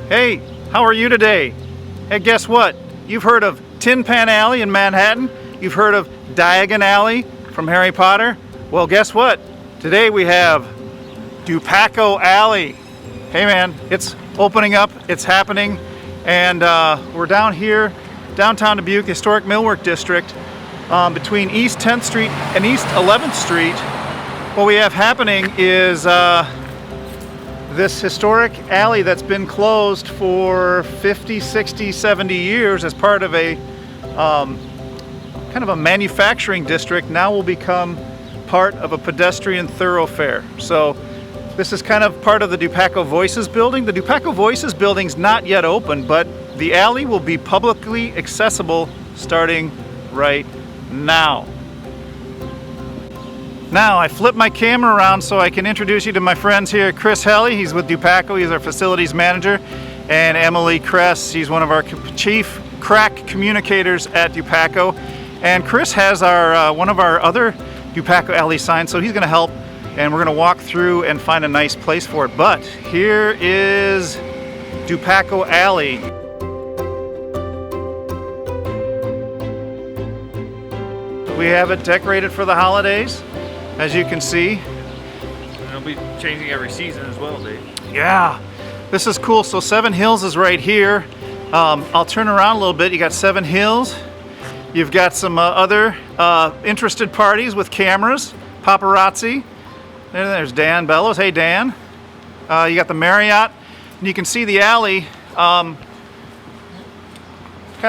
Hey, how are you today? Hey, guess what? You've heard of Tin Pan Alley in Manhattan? You've heard of Diagon Alley from Harry Potter? Well, guess what? Today we have Dupaco Alley. Hey man, it's opening up, it's happening, and we're down here, downtown Dubuque, historic millwork district, between East 10th Street and East 11th Street. What we have happening is this historic alley that's been closed for 50, 60, 70 years as part of a kind of a manufacturing district now will become part of a pedestrian thoroughfare. So this is kind of part of the Dupaco Voices Building. The Dupaco Voices Building's not yet open, but the alley will be publicly accessible starting right now. Now, I flip my camera around so I can introduce you to my friends here. Chris Helly, he's with Dupaco, he's our facilities manager, and Emily Kress, she's one of our chief crack communicators at Dupaco. And Chris has our one of our other Dupaco Alley signs, so he's gonna help, and we're gonna walk through and find a nice place for it. But here is Dupaco Alley. We have it decorated for the holidays, as you can see. And it'll be changing every season as well, Dave. Yeah, this is cool. So Seven Hills is right here. I'll turn around a little bit. You got Seven Hills. You've got some other interested parties with cameras, paparazzi. There's Dan Bellows. Hey, Dan. You got the Marriott. And you can see the alley kind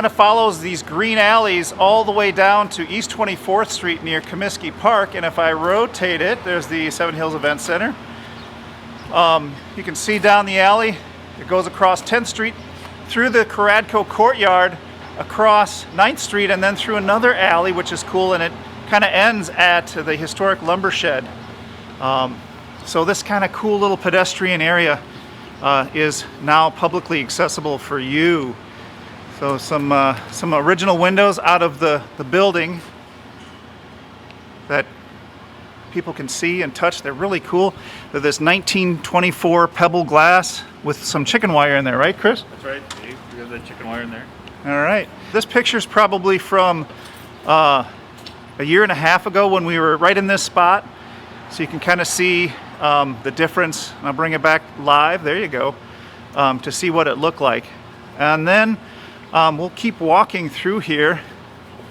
of follows these green alleys all the way down to East 24th Street near Comiskey Park. And if I rotate it, there's the Seven Hills Event Center. You can see down the alley. It goes across 10th Street, through the Caradco Courtyard, across 9th Street, and then through another alley, which is cool, and it kind of ends at the historic lumber shed. So this kind of cool little pedestrian area is now publicly accessible for you. So some original windows out of the building that people can see and touch. They're really cool. They're this 1924 pebble glass with some chicken wire in there, right, Chris? That's right, Dave. We have the chicken wire in there. All right. This picture's probably from a year and a half ago when we were right in this spot. So you can kind of see the difference. I'll bring it back live. There you go. To see what it looked like. And then we'll keep walking through here.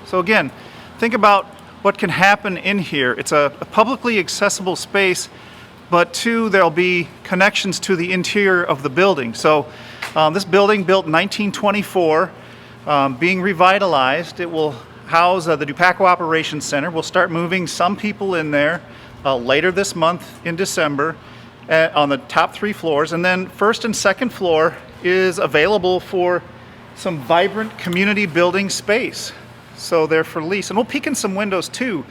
So again, think about what can happen in here. It's a publicly accessible space, but two, there'll be connections to the interior of the building. So this building, built in 1924, being revitalized, it will house the Dupaco Operations Center. We'll start moving some people in there later this month in December on the top 3 floors. And then first and second floor is available for some vibrant community building space. So they're for lease. And we'll peek in some windows too.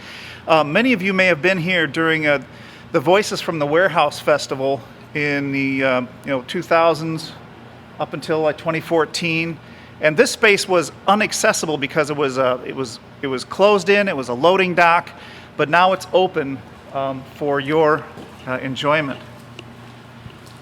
Many of you may have been here during the Voices from the Warehouse Festival in the 2000s up until like 2014. And this space was inaccessible because it was closed in, it was a loading dock, but now it's open for your enjoyment.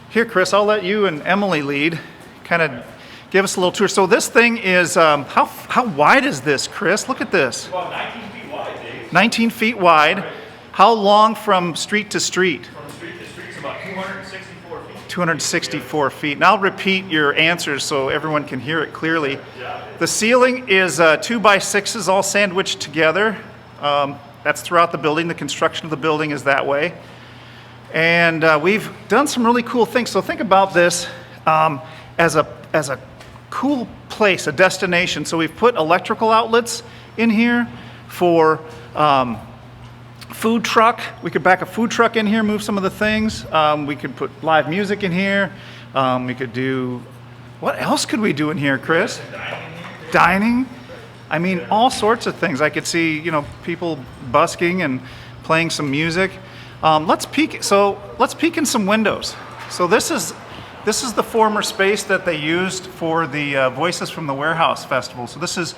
Here, Chris, I'll let you and Emily lead, kind of give us a little tour. So this thing is, how wide is this, Chris? Look at this. About 19 feet wide, Dave. 19 feet wide. Right. How long from street to street? From street to street, it's about 264 feet. 264 feet. And I'll repeat your answers so everyone can hear it clearly. Yeah. The ceiling is 2x6s all sandwiched together. That's throughout the building. The construction of the building is that way. And we've done some really cool things. So think about this as a cool place, a destination. So we've put electrical outlets in here for food truck. We could back a food truck in here, move some of the things. We could put live music in here. We could do, what else could we do in here, Chris? Dining. I mean, all sorts of things. I could see, people busking and playing some music. Let's peek in some windows. So this is the former space that they used for the Voices from the Warehouse Festival. So this is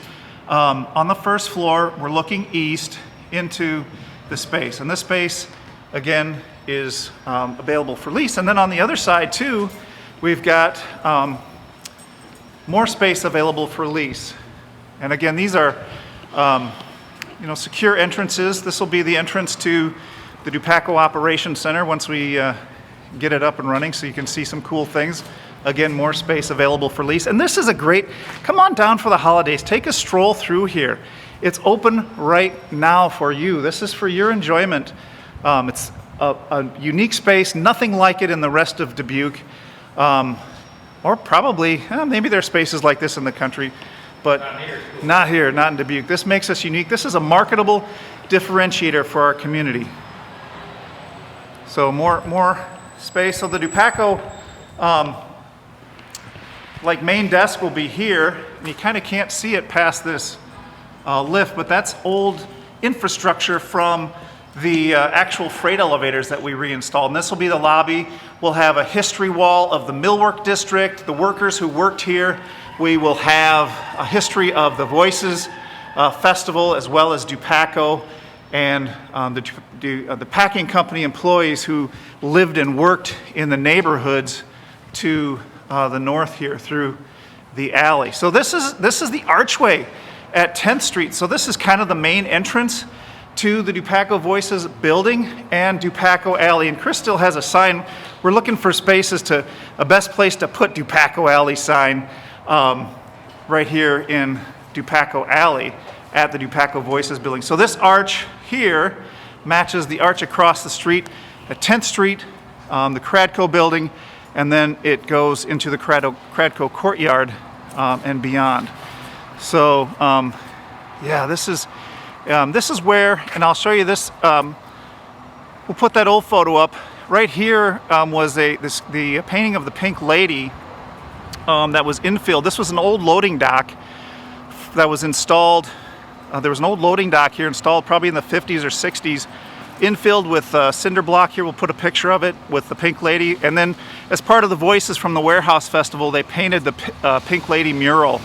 on the first floor. We're looking east into the space. And this space, again, is available for lease. And then on the other side, too, we've got more space available for lease. And again, these are secure entrances. This will be the entrance to the Dupaco Operations Center once we get it up and running, so you can see some cool things. Again, more space available for lease. And this is a great, come on down for the holidays. Take a stroll through here. It's open right now for you. This is for your enjoyment. It's a unique space, nothing like it in the rest of Dubuque. Or probably, maybe there are spaces like this in the country, but not here, not in Dubuque. This makes us unique. This is a marketable differentiator for our community. So more space. So the Dupaco main desk will be here, and you kind of can't see it past this lift, but that's old infrastructure from the actual freight elevators that we reinstalled. And this will be the lobby. We'll have a history wall of the millwork district, the workers who worked here. We will have a history of the Voices Festival, as well as Dupaco, and the packing company employees who lived and worked in the neighborhoods to the north here through the alley. So this is the archway at 10th Street. So this is kind of the main entrance to the Dupaco Voices Building and Dupaco Alley. And Chris still has a sign. We're looking for spaces to a best place to put Dupaco Alley sign right here in Dupaco Alley at the Dupaco Voices Building. So this arch here matches the arch across the street at 10th Street, the Cradco building, and then it goes into the Cradco courtyard and beyond. So yeah, this is where, and I'll show you this. We'll put that old photo up. Right here was the painting of the Pink Lady that was infilled. This was an old loading dock that was installed. There was an old loading dock here installed probably in the 50s or 60s, infilled with cinder block. Here we'll put a picture of it with the Pink Lady. And then as part of the Voices from the Warehouse Festival, they painted the Pink Lady mural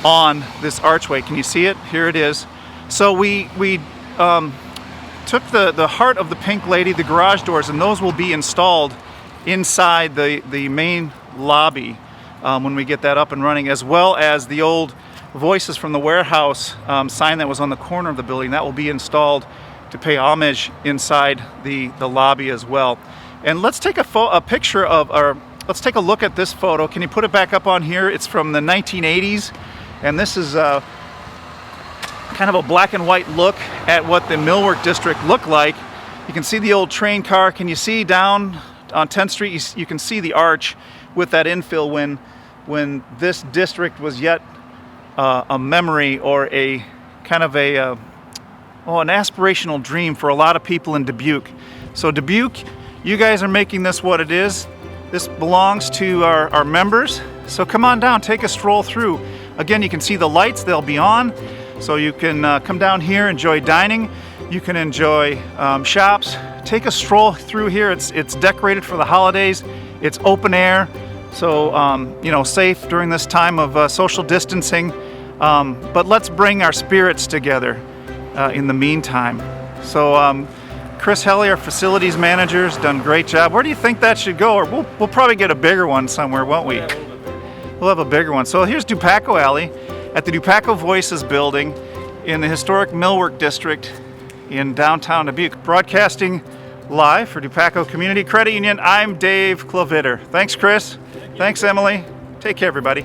on this archway. Can you see it? Here it is. So we took the heart of the Pink Lady, the garage doors, and those will be installed inside the main lobby when we get that up and running, as well as the old Voices from the Warehouse sign that was on the corner of the building. That will be installed to pay homage inside the lobby as well. And let's take a picture of let's take a look at this photo. Can you put it back up on here? It's from the 1980s, and this is kind of a black and white look at what the millwork district looked like. You can see the old train car. Can you see down on 10th Street? You can see the arch with that infill when this district was yet a memory or a kind of an aspirational dream for a lot of people in Dubuque. So Dubuque, you guys are making this what it is. This belongs to our members. So come on down, take a stroll through. Again, you can see the lights, they'll be on. So you can come down here, enjoy dining. You can enjoy shops. Take a stroll through here. It's decorated for the holidays. It's open air. So, safe during this time of social distancing. But let's bring our spirits together in the meantime. So Chris Helly, our facilities manager, has done a great job. Where do you think that should go? Or we'll probably get a bigger one somewhere, won't we? Yeah, We'll have a bigger one. So here's Dupaco Alley at the Dupaco Voices Building in the historic Millwork District in downtown Dubuque. Broadcasting live for Dupaco Community Credit Union, I'm Dave Klavitter. Thanks, Chris. Thanks, Emily. Take care, everybody.